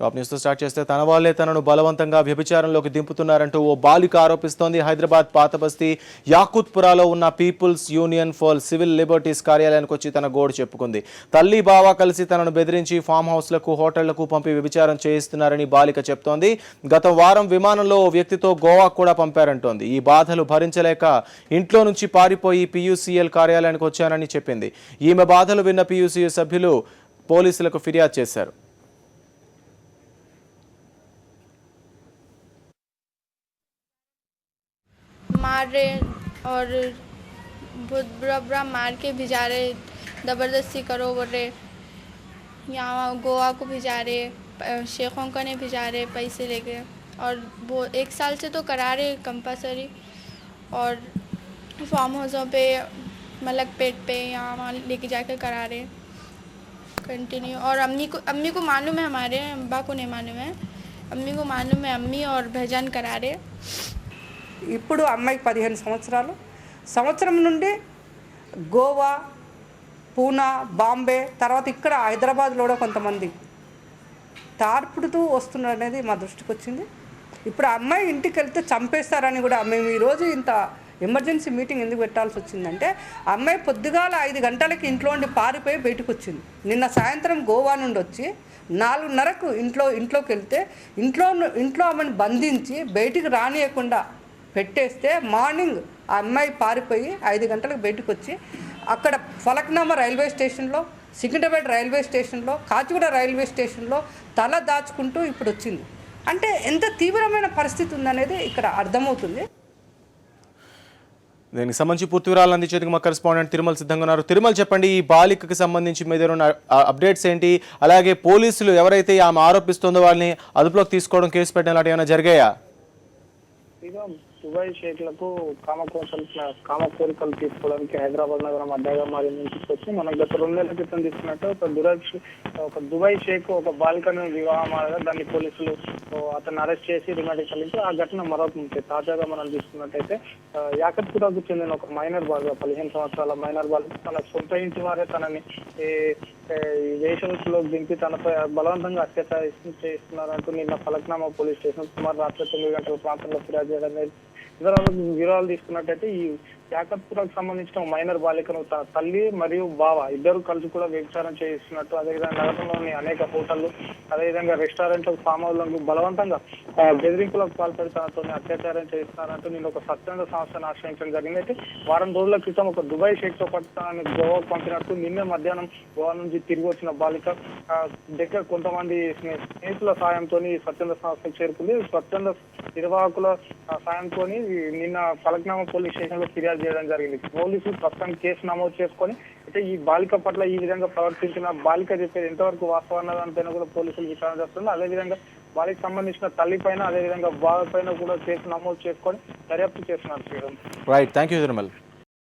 Top news తో start చేస్తే తన వాళ్లే తనను బలవంతంగా వ్యభిచారంలోకి దింపుతున్నారంటూ ఓ బాలిక ఆరోపిస్తోంది. హైదరాబాద్ పాతబస్తీ యాకుత్పురాలో ఉన్న people's union for civil liberties కార్యాలయానికి వచ్చి తన గోడు చెప్పుకుంది. తల్లి బావ కలిసి తనను బెదిరించి ఫామ్ హౌస్లకు హోటళ్లకు పంపి వ్యభిచారం చేయిస్తున్నారని బాలిక చెప్తోంది. గత వారం విమానంలో ఓ వ్యక్తితో గోవా కూడా పంపారంటోంది. ఈ బాధలు భరించలేక ఇంట్లో నుంచి పారిపోయి పీయూసీఎల్ కార్యాలయానికి వచ్చానని చెప్పింది. ఈమె బాధలు విన్న పీయూసీఎల్ సభ్యులు పోలీసులకు ఫిర్యాదు చేశారు. मार रहे और बहुत बुरा मार के भिजा रहे, ज़बरदस्ती करो बोल रहे, यहाँ गोवा को भिजा रहे, शेखों का नहीं भिजा रहे पैसे लेके, और वो 1 साल से तो करा रहे कंपलसरी, और फार्म हाउसों पे मलक पेट पे यहाँ वहाँ लेके जाकर करा रहे कंटिन्यू। और अम्मी को मालूम है, हमारे अब्बा को नहीं मालूम है, अम्मी को मालूम है, अम्मी और भैजान करा रहे। ఇప్పుడు అమ్మాయికి 15 సంవత్సరాలు. సంవత్సరం నుండి గోవా, పూనా, బాంబే, తర్వాత ఇక్కడ హైదరాబాద్లో కూడా కొంతమంది తార్పుడుతూ వస్తున్నారు అనేది మా దృష్టికి వచ్చింది. ఇప్పుడు అమ్మాయి ఇంటికి వెళ్తే చంపేస్తారని కూడా మేము ఈరోజు ఇంత ఎమర్జెన్సీ మీటింగ్ ఎందుకు పెట్టాల్సి వచ్చిందంటే, అమ్మాయి పొద్దుగాల 5 గంటలకి ఇంట్లో ఉండి పారిపోయి బయటకు వచ్చింది. నిన్న సాయంత్రం గోవా నుండి వచ్చి 4:30కు ఇంట్లోకి వెళ్తే ఇంట్లో ఆమెను బంధించి బయటికి రానియకుండా పెట్టేస్తే మార్నింగ్ ఆ అమ్మాయి పారిపోయి 5 గంటలకు బయటకు వచ్చి అక్కడ ఫలక్నామా రైల్వే స్టేషన్లో, సికింద్రాబాద్ రైల్వే స్టేషన్లో, కాచిగూడ రైల్వే స్టేషన్లో తల దాచుకుంటూ ఇప్పుడు వచ్చింది. అంటే ఎంత తీవ్రమైన పరిస్థితి ఉందనేది ఇక్కడ అర్థమవుతుంది. దీనికి సంబంధించి పూర్తి వివరాలు అందించేందుకు మా కరెస్పాండెంట్ తిరుమల సిద్ధంగా ఉన్నారు. తిరుమల, చెప్పండి, ఈ బాలికకి సంబంధించి మీ దగ్గర ఉన్న అప్డేట్స్ ఏంటి? అలాగే పోలీసులు ఎవరైతే ఆమె ఆరోపిస్తుందో వాళ్ళని అదుపులోకి తీసుకోవడం, కేసు పెట్టడం లాంటివి ఏమైనా జరిగాయా? దుబాయ్ షేక్లకు కామ కోరికలు తీసుకోవడానికి హైదరాబాద్ నగరం అడ్డాగా మారిందని తీసుకొచ్చి మనం గత 2 నెలల క్రితం తీసుకున్నట్టు ఒక దుబాయ్ షేక్ ఒక బాలికను వివాహం ఆడగా దాన్ని పోలీసులు అతన్ని అరెస్ట్ చేసి రిమాండ్కి తరలించి ఆ ఘటన మరొకటి తాజాగా మనం తీసుకున్నట్టయితే యాకత్పురాకు చెందిన ఒక మైనర్ బాలిక, 15 సంవత్సరాల మైనర్ బాలిక తన సొంత ఇంటి వారే తనని వేషంలో దింపి తనపై బలవంతంగా అత్యాచారం చేస్తున్నారంటూ నిన్న ఫలక్నామా పోలీస్ స్టేషన్ సుమారు రాత్రి 9 గంటల ప్రాంతంలో ఫిర్యాదు చేయడం. వివరాలు తీసుకున్నట్టయితే ఈ యాకత్పురాకు సంబంధించిన మైనర్ బాలికను తన తల్లి మరియు బావ ఇద్దరు కలిసి కూడా వ్యభిచారం చేయిస్తున్నట్టు, అదేవిధంగా నగరంలోని అనేక హోటళ్లు, అదేవిధంగా రెస్టారెంట్లకు, ఫామ్ హౌస్లకు బలవంతంగా బెదిరింపులకు పాల్పడి తనతో అత్యాచారం చేస్తున్నారంటూ నేను ఒక స్వచ్ఛంద సంస్థను ఆశ్రయించడం జరిగింది. అయితే వారం రోజుల క్రితం ఒక దుబాయ్ షేక్ తో పాటు తనని గోవాకు పంపినట్టు నిన్న మధ్యాహ్నం గోవా నుంచి తిరిగి వచ్చిన బాలిక దగ్గర కొంతమంది స్నేహితుల సాయంతో స్వచ్ఛంద సంస్థకు చేరుకుంది. స్వచ్ఛంద నిర్వాహకుల సాయంతో నిన్న ఫలక్నామా పోలీస్ స్టేషన్ లో ఫిర్యాదు చేయడం జరిగింది. పోలీసులు ప్రస్తుతానికి కేసు నమోదు చేసుకొని అయితే ఈ బాలిక పట్ల ఈ విధంగా ప్రవర్తించిన బాలిక చెప్పేది ఎంతవరకు వాస్తవం దానిపైన కూడా పోలీసులు విచారణ చేస్తున్నారు. అదేవిధంగా వారికి సంబంధించిన తల్లి పైన, అదేవిధంగా బావ పైన కూడా కేసు నమోదు చేసుకొని దర్యాప్తు చేస్తున్నారు. Right, thank you Tirumal.